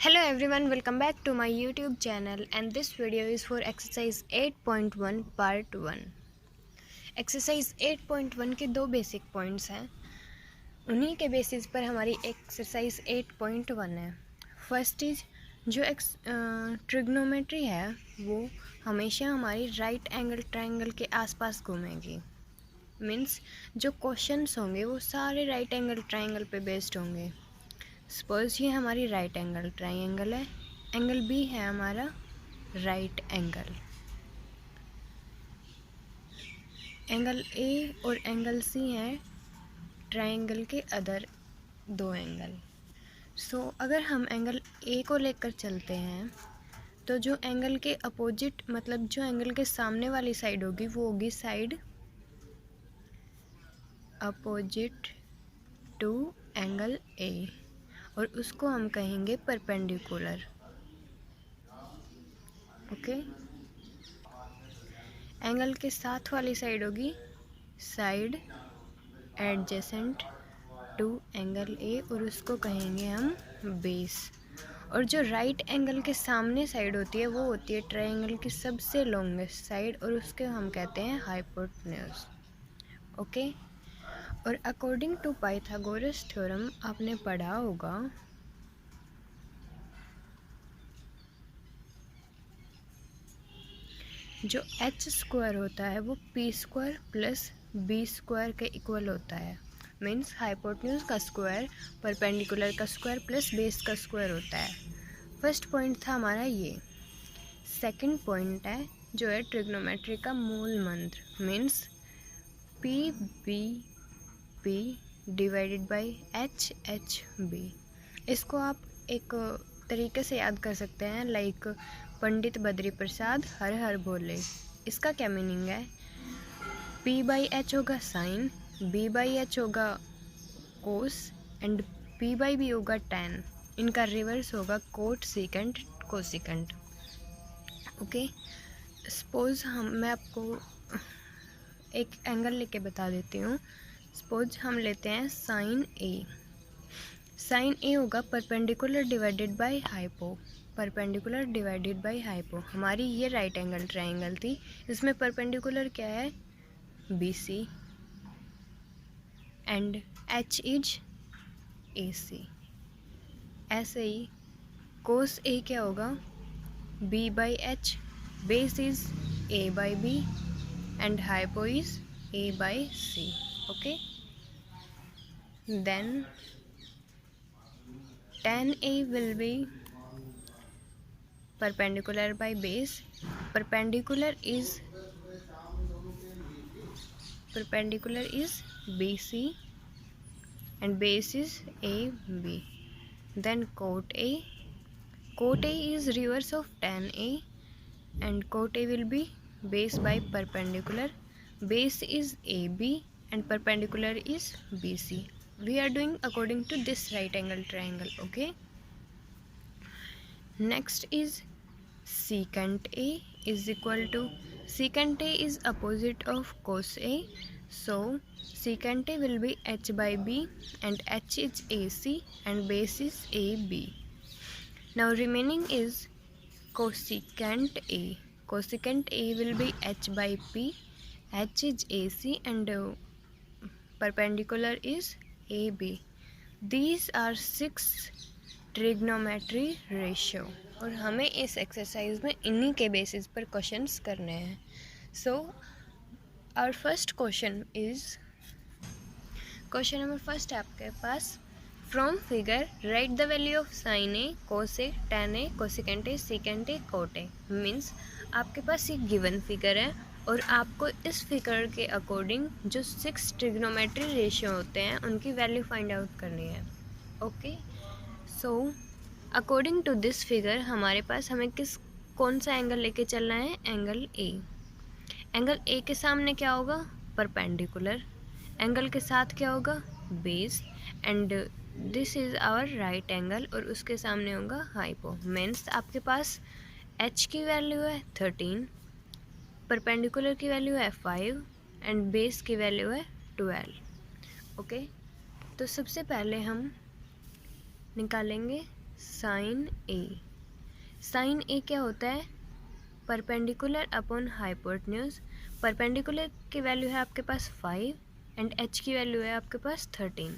Hello everyone, welcome back to my YouTube channel and this video is for exercise 8.1 part 1. Exercise 8.1 के दो basic points हैं, उन्हीं के basis पर हमारी एक्सरसाइज 8.1 है। फर्स्ट इज जो ट्रिग्नोमेट्री है वो हमेशा हमारी राइट एंगल ट्रायंगल के आसपास घूमेगी। मीन्स जो क्वेश्चंस होंगे वो सारे राइट एंगल ट्रायंगल पे बेस्ड होंगे। सपोज ये हमारी राइट एंगल ट्रायंगल है, एंगल बी है हमारा राइट एंगल, एंगल ए और एंगल सी हैं ट्रायंगल के अदर दो एंगल। सो अगर हम एंगल ए को लेकर चलते हैं तो जो एंगल के अपोजिट मतलब जो एंगल के सामने वाली साइड होगी वो होगी side opposite to angle A और उसको हम कहेंगे परपेंडिकुलर। ओके, एंगल के साथ वाली साइड होगी side adjacent to angle A और उसको कहेंगे हम बेस। और जो राइट एंगल के सामने साइड होती है वो होती है ट्रायंगल की सबसे लॉन्गेस्ट साइड और उसके हम कहते हैं हाइपोटेन्यूज। ओके, और अकॉर्डिंग टू पाइथागोरस थ्योरम आपने पढ़ा होगा जो एच स्क्वायर होता है वो P square plus B square के इक्वल होता है। मीन्स हाइपोटेन्यूज का स्क्वायर परपेंडिकुलर का स्क्वायर प्लस बेस का स्क्वायर होता है। फर्स्ट पॉइंट था हमारा ये। सेकंड पॉइंट है जो है ट्रिग्नोमेट्री का मूल मंत्र। Means P B P divided by H H B. इसको आप एक तरीके से याद कर सकते हैं लाइक पंडित बद्री प्रसाद हर हर बोले। इसका क्या मीनिंग है? P बाई एच होगा साइन, B बाई एच होगा cos and P by B होगा टैन। इनका रिवर्स होगा cot secant cosecant. Okay, suppose मैं आपको एक एंगल लेके बता देती हूँ। सपोज हम लेते हैं साइन ए। साइन ए होगा perpendicular divided by hypo, perpendicular divided by hypo. हमारी ये राइट एंगल ट्रायंगल थी, इसमें परपेंडिकुलर क्या है? B C and H is A C. ऐसे ही कोस ए क्या होगा? B by H, base is A by B and hypo is A by C. Okay, then tan A will be perpendicular by base. Perpendicular is BC and base is AB. Then cot A. Cot A is reverse of tan A and cot A will be base by perpendicular. Base is AB and perpendicular is BC. We are doing according to this right angle triangle. Okay, next is secant A is equal to, secant A is opposite of cos A, so secant A will be h by b and h is AC and base is AB. Now remaining is cosecant A. Cosecant A will be h by p, h is AC and perpendicular is AB. These are 6 trigonometry ratio और हमें इस exercise में इन्हीं के basis पर questions करने हैं। So our first question is, question number first है आपके पास, from figure write the value of sine A, cos A, tan A, cosecant A, secant A, cot A. Means आपके पास एक गिवन फिगर है और आपको इस फिगर के अकॉर्डिंग जो 6 ट्रिग्नोमेट्री रेशियो होते हैं उनकी वैल्यू फाइंड आउट करनी है। Okay, so according to this figure हमारे पास हमें कौन सा एंगल लेके चलना है? Angle A. एंगल ए के सामने क्या होगा? परपेंडिकुलर। एंगल के साथ क्या होगा? Base and this is our right angle और उसके सामने होगा हाइपो। मीन्स आपके पास एच की वैल्यू है 13, परपेंडिकुलर की वैल्यू है 5 एंड बेस की वैल्यू है 12। ओके, तो सबसे पहले हम निकालेंगे साइन ए। साइन ए क्या होता है? Perpendicular upon hypotenuse. परपेंडिकुलर की वैल्यू है आपके पास 5 एंड एच की वैल्यू है आपके पास 13।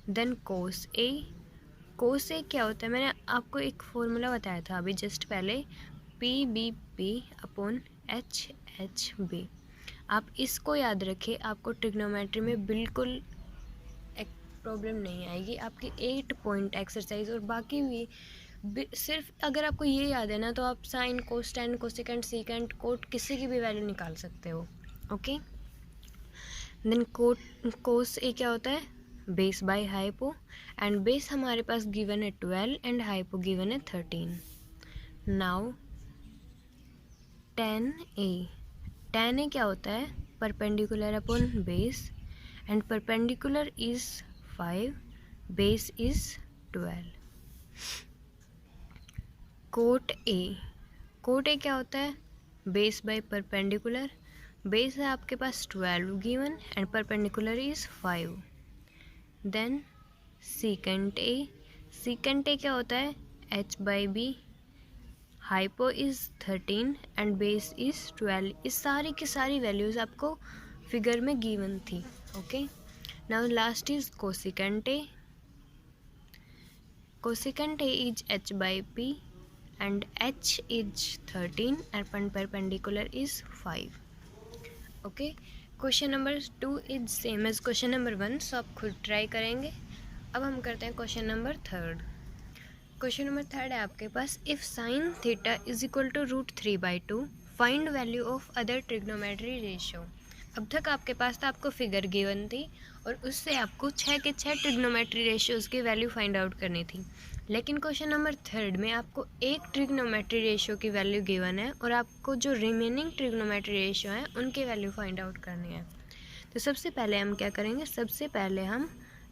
Then cos A. Cos A क्या होता है? मैंने आपको एक फॉर्मूला बताया था अभी जस्ट पहले, P B P upon H H B. आप इसको याद रखें, आपको ट्रिग्नोमेट्री में बिल्कुल प्रॉब्लम नहीं आएगी। आपकी 8 पॉइंट एक्सरसाइज और बाकी भी सिर्फ अगर आपको ये याद है ना, तो आप साइन, कोस, टेन, कोसेकेंट, सीकेंट, कोट किसी की भी वैल्यू निकाल सकते हो। ओके, देन कोस ए क्या होता है? Base by hypo, and base हमारे पास गिवन है 12 एंड हाइपो गिवन है 13। Now tan A. Tan A क्या होता है? Perpendicular upon base, and perpendicular is 5, base is 12। Cot A. Cot A क्या होता है? बेस बाय परपेंडिकुलर, बेस है आपके पास 12 given and perpendicular is 5। Then secant A. Secant A क्या होता है? H by B, hypo is 13 and base is 12। इस सारी की सारी वैल्यूज आपको फिगर में गिवन थी। Okay, now last is cosecant A. Cosecant A is h by p and h is 13 and perpendicular is 5. Okay, question number 2 is same as question number 1, so आप खुद try करेंगे। अब हम करते हैं क्वेश्चन नंबर 3। क्वेश्चन नंबर 3 है आपके पास, if sine theta is equal to √3/2 find value of other trigonometry ratio. अब तक आपके पास था, आपको फिगर गिवन थी और उससे आपको 6 के 6 ट्रिग्नोमेट्री रेशियोज की वैल्यू फाइंड आउट करनी थी। लेकिन क्वेश्चन नंबर 3 में आपको एक ट्रिग्नोमेट्री रेशियो की वैल्यू गिवन है और आपको जो रिमेनिंग ट्रिग्नोमेट्री रेशियो हैं उनकी वैल्यू फाइंड आउट करनी है। तो सबसे पहले हम क्या करेंगे? सबसे पहले हम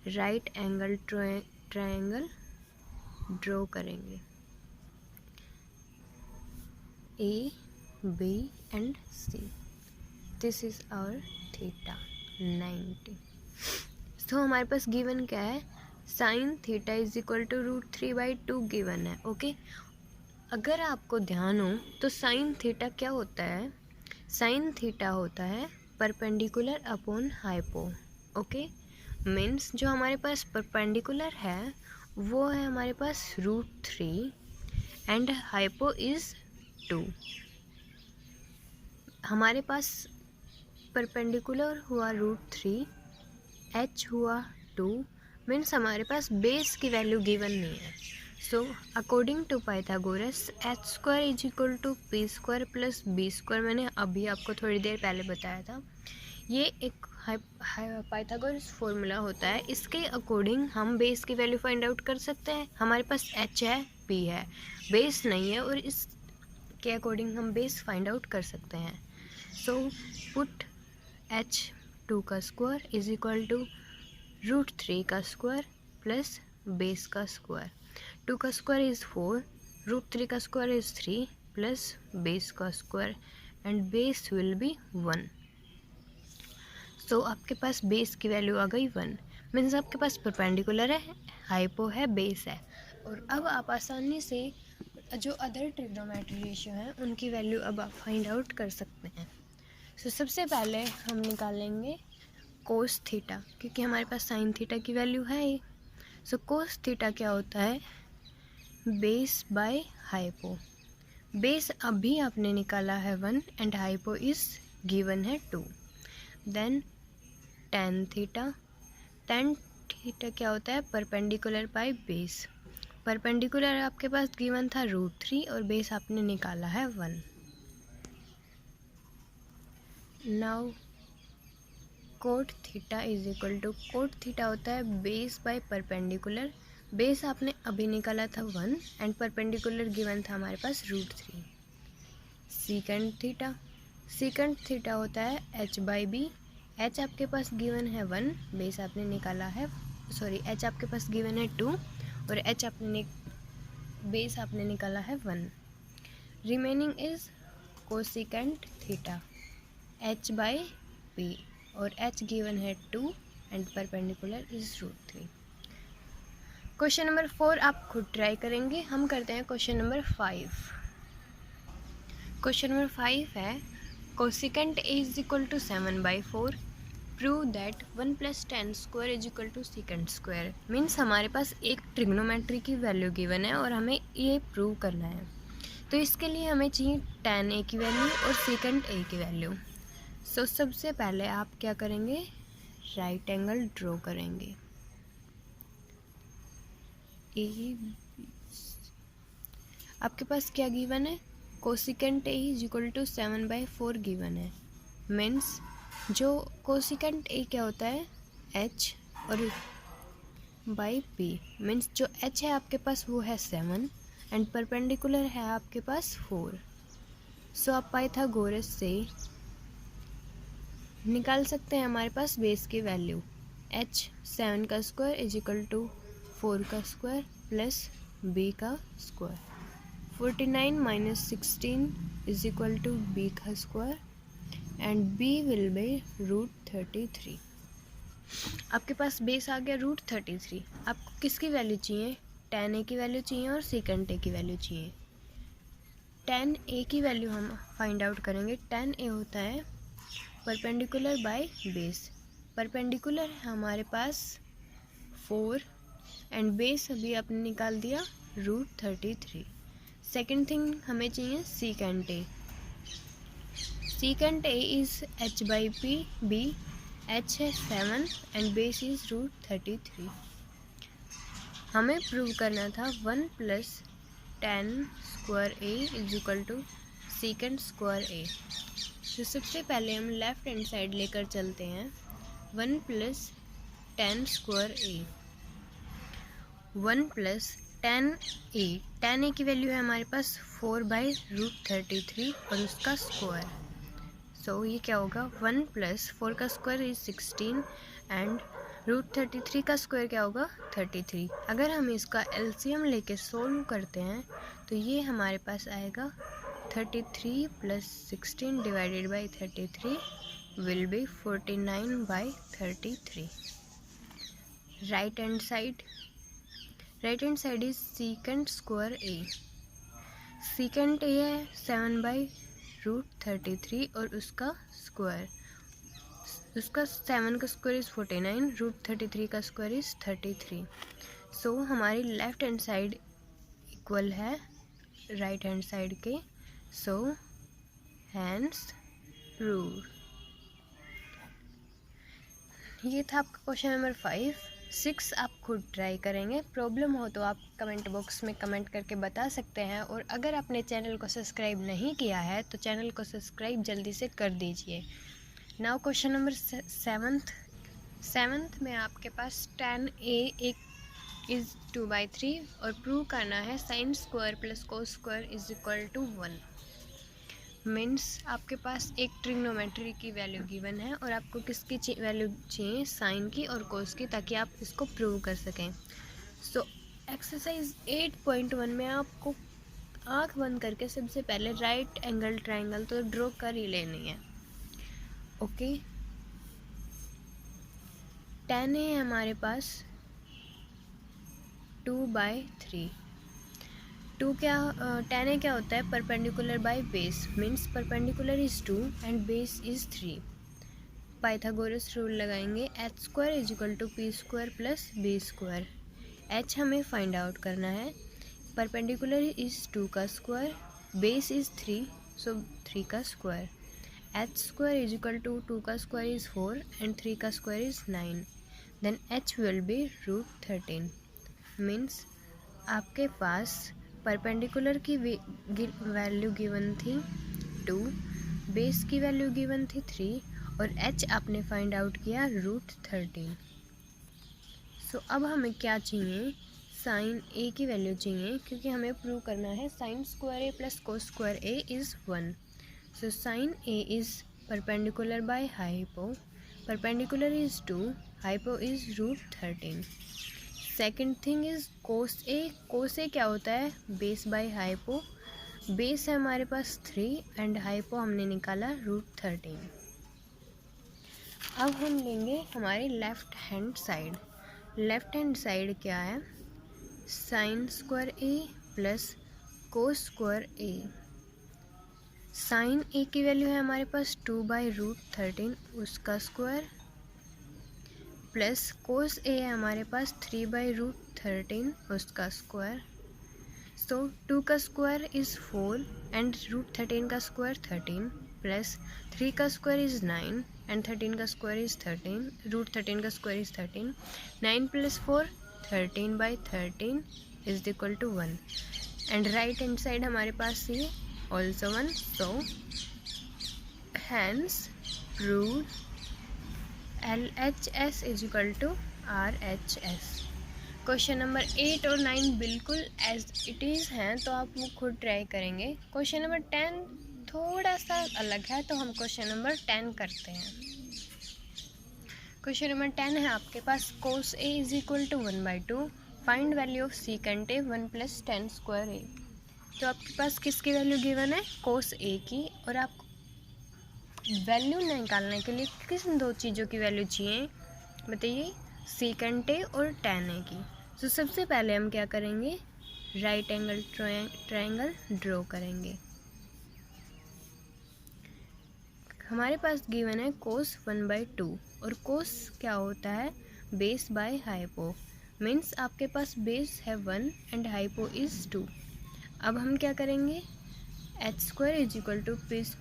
राइट एंगल ट्रायंगल ड्रॉ करेंगे, A B and C. This is our theta 90। तो हमारे पास गिवन क्या है? Sine theta is equal to √3/2 given है। ओके, अगर आपको ध्यान हो तो साइन थीटा क्या होता है? साइन थीटा होता है perpendicular upon hypo. Okay, means जो हमारे पास परपेंडिकुलर है वो है हमारे पास √3 एंड हाइपो इज 2। हमारे पास परपेंडिकुलर हुआ √3, h हुआ 2, मीन्स हमारे पास बेस की वैल्यू गिवन नहीं है। So according to Pythagoras h² is equal to p² plus b²। मैंने अभी आपको थोड़ी देर पहले बताया था, ये एक पाइथागोरस फॉर्मूला होता है। इसके अकॉर्डिंग हम बेस की वैल्यू फाइंड आउट कर सकते हैं। हमारे पास h है, p है, बेस नहीं है, और इसके अकॉर्डिंग हम बेस फाइंड आउट कर सकते हैं। सो पुट h2 का स्क्वायर इज इक्वल टू √3 का स्क्वायर प्लस बेस का स्क्वायर। 2 का स्क्वायर इज 4, √3 का स्क्वायर इज 3 प्लस बेस का square, and base will be 1। सो आपके पास बेस की वैल्यू आ गई 1, मीन्स आपके पास परपेंडिकुलर है, हाइपो है, बेस है। और अब आप आसानी से जो अदर ट्रिग्नोमेट्री रेशियो हैं उनकी वैल्यू अब आप फाइंड आउट कर सकते हैं। सो सबसे पहले हम निकालेंगे कोस थीटा, क्योंकि हमारे पास साइन थीटा की वैल्यू है ही। सो कोस थीटा क्या होता है? Base by hypo. बेस अभी आपने निकाला है 1 एंड हाइपो इज गिवन है 2। Then tan theta. Tan theta क्या होता है? Perpendicular by base. परपेंडिकुलर आपके पास गिवन था √3 और बेस आपने निकाला है 1। Now cot theta is equal to, cot theta होता है बेस बाय परपेंडिकुलर। बेस आपने अभी निकाला था 1 एंड परपेंडिकुलर गिवन था हमारे पास √3। Secant theta. सीकेंट थीटा होता है h बाई बी। h आपके पास गिवन है 1, बेस आपने निकाला है, सॉरी h आपके पास गिवन है 2 और h आपने बेस आपने निकाला है 1। Remaining is cosecant theta h by p, और h गिवन है 2 and perpendicular is √3। Question number 4 आप खुद ट्राई करेंगे। हम करते हैं क्वेश्चन नंबर 5। क्वेश्चन नंबर 5 है cosecant A is equal to 7/4, prove that 1 + tan square is equal to secant square. Means हमारे पास एक ट्रिग्नोमेट्री की वैल्यू गिवन है और हमें ये प्रूव करना है। तो इसके लिए हमें चाहिए tan ए की वैल्यू और सीकेंट ए की वैल्यू। सो सबसे पहले आप क्या करेंगे, राइट एंगल ड्रॉ करेंगे। आपके पास क्या गिवन है, cosecant A is equal to 7/4 given है। मीन्स जो कोसिकेंट ए क्या होता है, h और बाई p। मीन्स जो h है आपके पास वो है 7 एंड परपेंडिकुलर है आपके पास 4। सो आप पाइथागोरस से निकाल सकते हैं हमारे पास बेस की वैल्यू, h 7 का स्क्वायर इज इक्वल टू 4 का स्क्वायर प्लस b का square. 49 - 16 is equal to b का square and b will be √33। आपके पास बेस आ गया √33। आपको किसकी वैल्यू चाहिए, tan a की वैल्यू चाहिए और सीकेंट a की वैल्यू चाहिए। tan a की वैल्यू हम फाइंड आउट करेंगे। tan a होता है परपेंडिकुलर बाय बेस। परपेंडिकुलर है हमारे पास 4 एंड बेस अभी आपने निकाल दिया √33। सेकेंड थिंग हमें चाहिए secant a। Secant a is h/p b, h है 7 एंड बेस इज √33। हमें प्रूव करना था 1 + tan square a is equal to secant square a। तो सबसे पहले हम लेफ्ट हैंड साइड लेकर चलते हैं। 1 + tan square a, 1 + tan a। tan a की वैल्यू है हमारे पास 4/√33 और उसका स्क्वायर। सो ये क्या होगा, 1 + 4 का स्क्वायर इज 16 एंड √33 का स्क्वायर क्या होगा 33। अगर हम इसका एलसीएम लेके सोल्व करते हैं तो ये हमारे पास आएगा 33 + 16 divided by 33 will be 49/33। Right hand side is secant square a। Secant a है 7/√33 और उसका स्क्वायर, उसका 7 का स्क्वायर इज 49, √33 का स्क्वायर इज 33। सो हमारी लेफ्ट हैंड साइड इक्वल है राइट हैंड साइड के। So hence prove. ये था आपका क्वेश्चन नंबर 5। 6 आप खुद ट्राई करेंगे। प्रॉब्लम हो तो आप कमेंट बॉक्स में कमेंट करके बता सकते हैं। और अगर आपने चैनल को सब्सक्राइब नहीं किया है तो चैनल को सब्सक्राइब जल्दी से कर दीजिए। नाउ क्वेश्चन नंबर 7th में आपके पास tan a एक इज़ 2/3 और प्रूव करना है sin square plus cos square is equal to 1। Means आपके पास एक ट्रिग्नोमेट्री की वैल्यू गिवन है और आपको किसकी वैल्यू चाहिए, साइन की और कोस की, ताकि आप इसको प्रूव कर सकें। सो एक्सरसाइज 8.1 में आपको आंख बंद करके सबसे पहले राइट एंगल ट्रायंगल तो ड्रॉ कर ही लेनी है। ओके, tan है हमारे पास 2/3। tan a क्या होता है, perpendicular by base. Means perpendicular is 2 and base is 3। Pythagoras rule लगाएंगे, h² is equal to p² plus b²। h हमें फाइंड आउट करना है। परपेंडिकुलर इज 2 का स्क्वायर, बेस इज 3 सो 3 का square. h² is equal to 2 का square is 4 and 3 का square is 9। Then h will be √13। Means आपके पास परपेंडिकुलर की वैल्यू गिवन थी 2, बेस की वैल्यू गिवन थी 3 और h आपने फाइंड आउट किया √13। सो अब हमें क्या चाहिए, साइन a की वैल्यू चाहिए, क्योंकि हमें प्रूव करना है sin square a plus cos square a is 1। So sine a is perpendicular by hypo, perpendicular is 2, hypo is √13। Second thing is cos A क्या होता है, बेस बाय हाइपो। बेस है हमारे पास 3 एंड हाइपो हमने निकाला √13। अब हम लेंगे हमारी left hand side. Left hand side क्या है, साइन स्क्वायर ए प्लस कोस स्क्वायर ए। साइन ए की वैल्यू है हमारे पास 2/√13 उसका स्क्वायर, प्लस कोस ए है हमारे पास 3/√13 उसका स्क्वायर। सो 2 का स्क्वायर इज़ 4 एंड √13 का स्क्वायर 13, प्लस 3 का स्क्वायर इज़ 9 एंड 13 का स्क्वायर इज़ 13, √13 का square is 13। 9 + 4 13/13 is equal to 1 and right hand side हमारे पास ये also 1। So hence prove LHS is equal to RHS। Question number 8 और 9 बिल्कुल एज इट इज़ हैं, तो आप वो खुद ट्राई करेंगे। क्वेश्चन नंबर 10 थोड़ा सा अलग है, तो हम क्वेश्चन नंबर 10 करते हैं। क्वेश्चन नंबर 10 है आपके पास cos A is equal to 1/2, find value of secant A 1 + tan square A। तो आपके पास किसकी वैल्यू गिवन है? cos A की, और आपको वैल्यू निकालने के लिए किस दो चीज़ों की वैल्यू चाहिए बताइए? secant A और tan A की। तो सबसे पहले हम क्या करेंगे? राइट एंगल ट्रायंगल ड्रॉ करेंगे। हमारे पास गिवन है cos 1/2 और cos क्या होता है? बेस बाय हाइपो, मीन्स आपके पास बेस है 1 एंड हाइपो इज़ 2। अब हम क्या करेंगे? h² is equal to p² +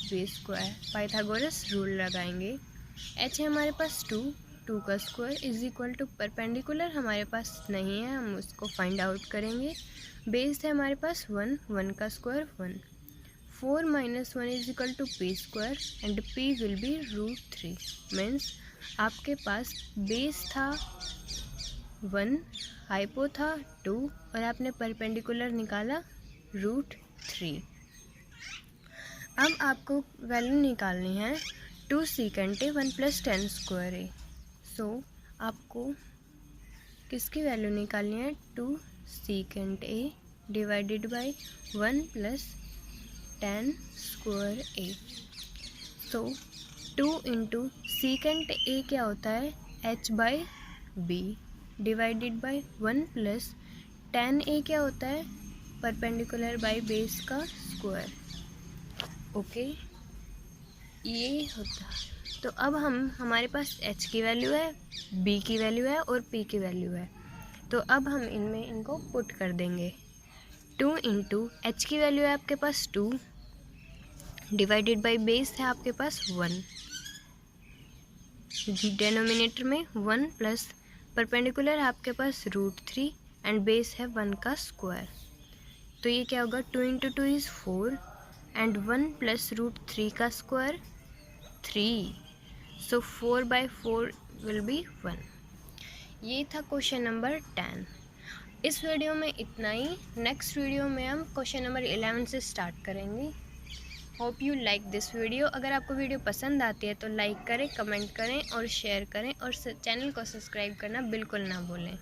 b², Pythagoras rule लगाएंगे। h है हमारे पास 2 का square is equal to perpendicular हमारे पास नहीं है, हम उसको फाइंड आउट करेंगे। बेस है हमारे पास 1 का square 1। 4 - 1 is equal to p² and p will be √3, means आपके पास बेस था 1, हाइपो था 2 और आपने परपेंडिकुलर निकाला √3। अब आपको वैल्यू निकालनी है 2 secant A 1 + tan square A। सो आपको किसकी वैल्यू निकालनी है? 2 secant A divided by 1 + tan square A। So 2 × secant A क्या होता है? h/b divided by 1 + tan A क्या होता है? परपेंडिकुलर बाय बेस का स्क्वायर। ओके, ये होता है। तो अब हमारे पास h की वैल्यू है, b की वैल्यू है और p की वैल्यू है, तो अब हम इनको पुट कर देंगे। 2 × h की वैल्यू है आपके पास 2 डिवाइडेड बाय बेस है आपके पास 1, डिनोमिनेटर में 1 प्लस परपेंडिकुलर है आपके पास √3 एंड बेस है 1 का स्क्वायर। तो ये क्या होगा? 2 × 2 इज़ 4 एंड 1 + √3 का स्क्वायर 3, सो 4/4 विल बी 1। ये था क्वेश्चन नंबर 10। इस वीडियो में इतना ही। नेक्स्ट वीडियो में हम क्वेश्चन नंबर 11 से स्टार्ट करेंगे। Hope you like this video. अगर आपको वीडियो पसंद आती है तो लाइक करें, कमेंट करें और शेयर करें, और चैनल को सब्सक्राइब करना बिल्कुल ना भूलें।